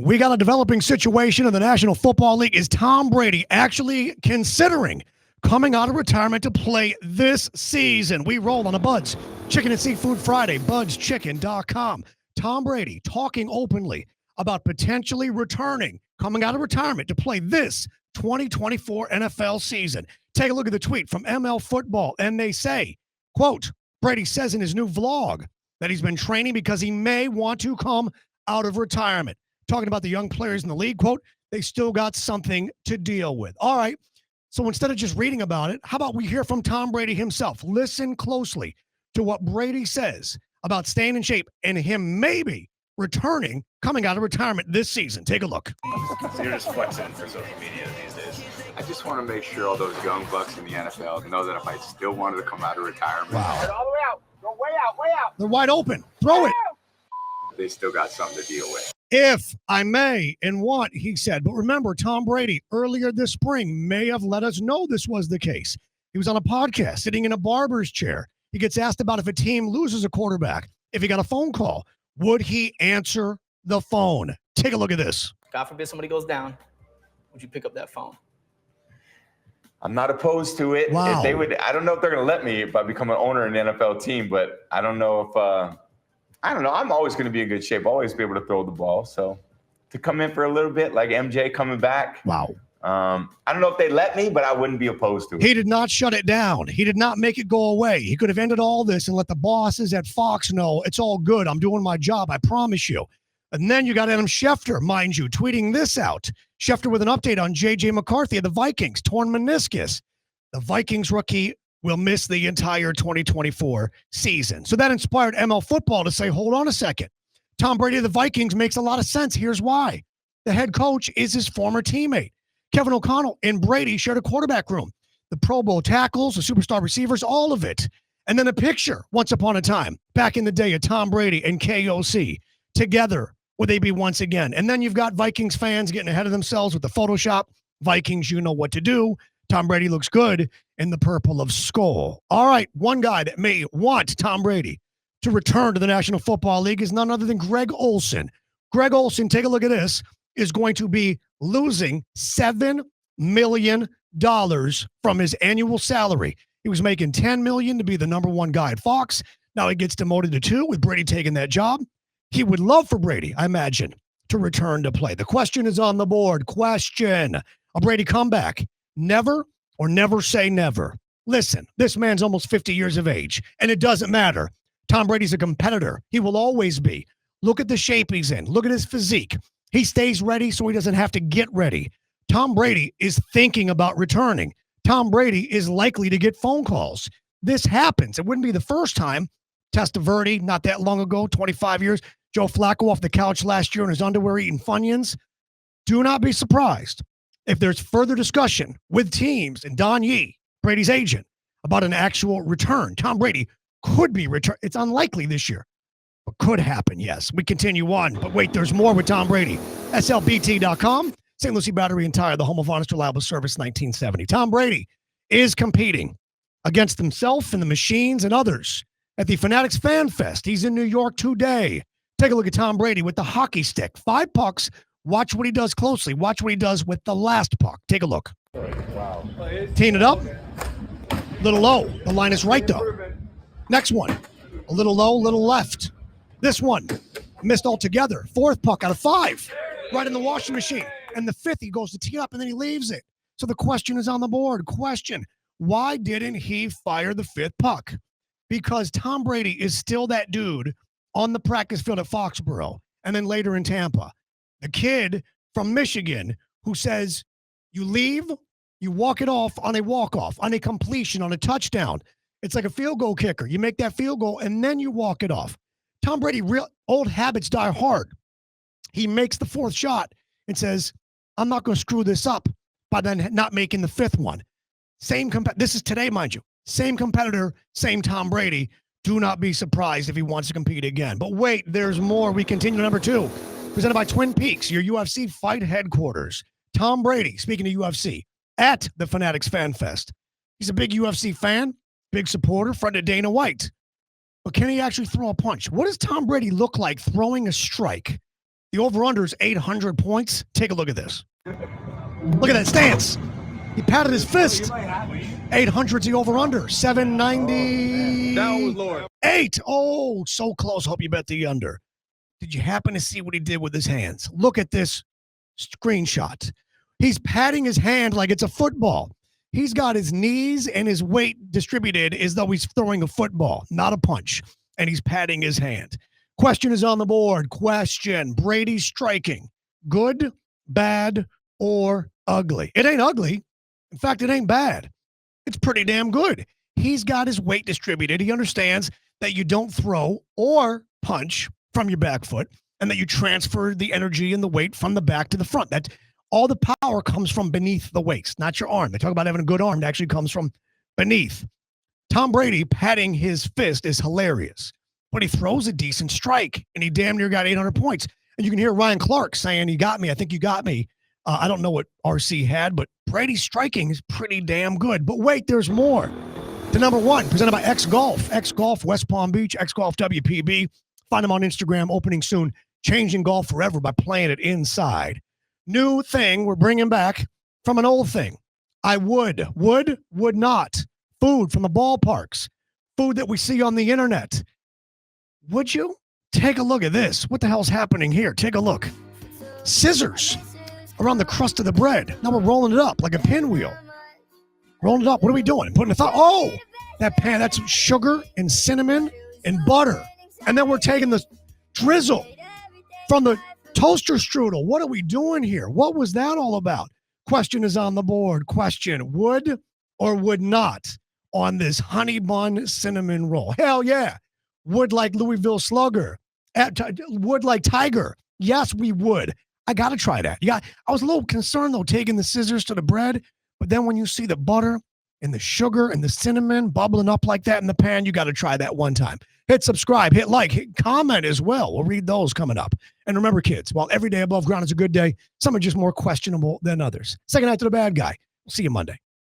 We got a developing situation in the National Football League. Is Tom Brady actually considering coming out of retirement to play this season? We roll on a Bud's Chicken and Seafood Friday, budschicken.com. Tom Brady talking openly about potentially returning, coming out of retirement to play this 2024 NFL season. Take a look at the tweet from ML Football, and they say, quote, Brady says in his new vlog that he's been training because he may want to come out of retirement. Talking about the young players in the league, quote, they still got something to deal with. All right, so instead of just reading about it, how about we hear from Tom Brady himself? Listen closely to what Brady says about staying in shape and him maybe returning, coming out of retirement this season. Take a look. So you're just flexing for social media these days. I just want to make sure all those young bucks in the NFL know that if I still wanted to come out of retirement, wow, All the way out. Go way out, way out. They're wide open. Throw it. they still got something to deal with. If I may and want, he said. But remember, Tom Brady earlier this spring may have let us know this was the case. He was on a podcast sitting in a barber's chair. He gets asked about if a team loses a quarterback, if he got a phone call, would he answer the phone? Take a look at this. God forbid somebody goes down. Would you pick up that phone? I'm not opposed to it. Wow. If they would, I don't know if they're going to let me if I become an owner in an NFL team, but I don't know if, I don't know. I'm always going to be in good shape, always be able to throw the ball. So to come in for a little bit, like MJ coming back. Wow. I don't know if they let me, but I wouldn't be opposed to it. He did not shut it down. He did not make it go away. He could have ended all this and let the bosses at Fox know it's all good. I'm doing my job. I promise you. And then you got Adam Schefter, mind you, tweeting this out. Schefter with an update on J.J. McCarthy of the Vikings, torn meniscus. The Vikings rookie will miss the entire 2024 season. So that inspired ML Football to say, hold on a second. Tom Brady of the Vikings makes a lot of sense. Here's why. The head coach is his former teammate. Kevin O'Connell and Brady shared a quarterback room. The Pro Bowl tackles, the superstar receivers, all of it. And then a picture, once upon a time, back in the day of Tom Brady and KOC together. Would they be once again? And then you've got Vikings fans getting ahead of themselves with the Photoshop. Vikings, you know what to do. Tom Brady looks good in the purple of skull. All right, one guy that may want Tom Brady to return to the National Football League is none other than Greg Olsen. Greg Olsen, take a look at this, is going to be losing $7 million from his annual salary. He was making $10 million to be the number one guy at Fox. Now he gets demoted to 2 with Brady taking that job. He would love for Brady, I imagine, to return to play. The question is on the board. Question. A Brady comeback. Never or never say never. Listen, this man's almost 50 years of age, and it doesn't matter. Tom Brady's a competitor. He will always be. Look at the shape he's in. Look at his physique. He stays ready so he doesn't have to get ready. Tom Brady is thinking about returning. Tom Brady is likely to get phone calls. This happens. It wouldn't be the first time. Testaverde, not that long ago, 25 years. Joe Flacco off the couch last year in his underwear eating Funyuns. Do not be surprised if there's further discussion with teams and Don Yee, Brady's agent, about an actual return. Tom Brady could be returned. It's unlikely this year, but could happen, yes. We continue on, but wait, there's more with Tom Brady. SLBT.com, St. Lucie Battery and Tire, the home of honest, reliable service, 1970. Tom Brady is competing against himself and the machines and others at the Fanatics Fan Fest. He's in New York today. Take a look at Tom Brady with the hockey stick. 5 pucks. Watch what he does closely. Watch what he does with the last puck. Take a look. Wow. Teeing it up. Little low. The line is right, though. Next one. A little low, little left. This one. Missed altogether. 4th puck out of 5. Right in the washing machine. And the 5th, he goes to tee up, and then he leaves it. So the question is on the board. Question. Why didn't he fire the 5th puck? Because Tom Brady is still that dude on the practice field at Foxborough and then later in Tampa. The kid from Michigan who says you leave, you walk it off on a walk-off, on a completion, on a touchdown. It's like a field goal kicker. You make that field goal, and then you walk it off. Tom Brady, real old habits die hard. He makes the 4th shot and says, I'm not going to screw this up by then not making the 5th one. This is today, mind you. Same competitor, same Tom Brady. Do not be surprised if he wants to compete again. But wait, there's more. We continue to number 2. Presented by Twin Peaks, your UFC Fight Headquarters. Tom Brady, speaking of UFC, at the Fanatics Fan Fest. He's a big UFC fan, big supporter, friend of Dana White. But can he actually throw a punch? What does Tom Brady look like throwing a strike The over-under is 800 points. Take a look at this. Look at that stance. He patted his fist. 800's the over-under. 798. Oh, so close. Hope you bet the under. Did you happen to see what he did with his hands? Look at this screenshot. He's patting his hand like it's a football. He's got his knees and his weight distributed as though he's throwing a football, not a punch. And he's patting his hand. Question is on the board. Question. Brady striking. Good, bad, or ugly? It ain't ugly. In fact, it ain't bad. It's pretty damn good. He's got his weight distributed. He understands that you don't throw or punch from your back foot and that you transfer the energy and the weight from the back to the front. That all the power comes from beneath the waist, not your arm. They talk about having a good arm that actually comes from beneath. Tom Brady patting his fist is hilarious, but he throws a decent strike, and he damn near got 800 points. And you can hear Ryan Clark saying, "You got me. I think you got me." I don't know what RC had, but Brady's striking is pretty damn good. But wait, there's more. The number one, presented by X Golf. X Golf, West Palm Beach, X Golf WPB. Find them on Instagram, opening soon. Changing golf forever by playing it inside. New thing we're bringing back from an old thing. I would not. Food from the ballparks. Food that we see on the internet. Would you? Take a look at this. What the hell's happening here? Take a look. Scissors around the crust of the bread. Now we're rolling it up like a pinwheel. Rolling it up. What are we doing? Putting a thought. Oh, that pan. That's sugar and cinnamon and butter. And then we're taking the drizzle from the toaster strudel. What are we doing here? What was that all about? Question is on the board. Question. Would or would not on this honey bun cinnamon roll? Hell yeah. Would like Louisville Slugger. Would like Tiger. Yes, we would. I got to try that. Yeah, I was a little concerned, though, taking the scissors to the bread. But then when you see the butter and the sugar and the cinnamon bubbling up like that in the pan, you got to try that one time. Hit subscribe, hit like, hit comment as well. We'll read those coming up. And remember, kids, while every day above ground is a good day, some are just more questionable than others. Second night to the bad guy. We'll see you Monday.